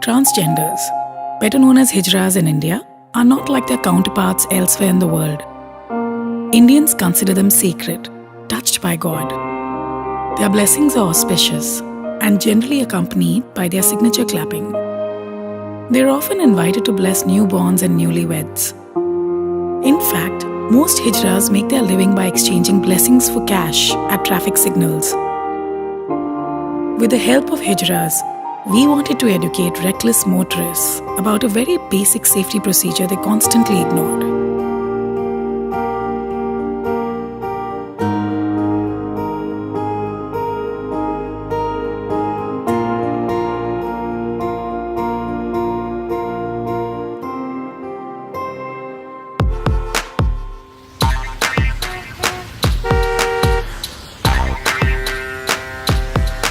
Transgenders, better known as hijras in India, are not like their counterparts elsewhere in the world. Indians consider them sacred, touched by God. Their blessings are auspicious and generally accompanied by their signature clapping. They are often invited to bless newborns and newlyweds. In fact, most hijras make their living by exchanging blessings for cash at traffic signals. With the help of hijras, we wanted to educate reckless motorists about a very basic safety procedure they constantly ignored.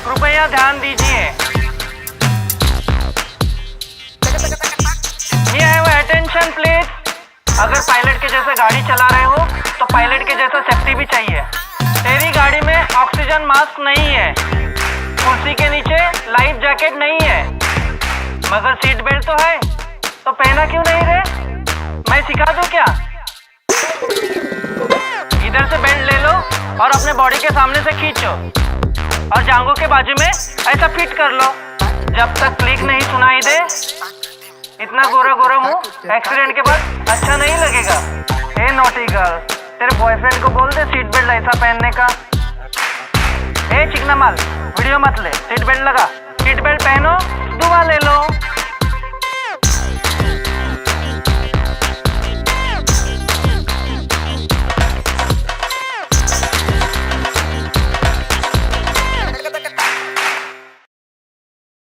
कृपया ध्यान दीजिए। Attention please. अगर pilot के जैसे गाड़ी चला रहे हो तो पायलट के जैसा सेफ्टी भी चाहिए। तेरी गाड़ी में ऑक्सीजन मास्क नहीं है, कुर्सी के नीचे लाइफ जैकेट नहीं है, मगर सीट बेल्ट तो है, तो पहना क्यों नहीं रे? मैं सिखा दूं क्या? इधर से बेल्ट ले लो और अपने बॉडी के सामने से खींचो और जांघों के बाजू में ऐसा फिट कर लो। जब तक क्लिक नहीं सुनाई दे, इतना गोरा गोरा मुंह एक्सीडेंट के बाद अच्छा नहीं लगेगा। हे नॉटी गर्ल, तेरे बॉयफ्रेंड को बोल दे सीट बेल्ट ऐसा पहनने का। हे चिकना माल, वीडियो मत ले, सीट बेल्ट लगा। सीट बेल्ट पहनो, दुआ ले लो।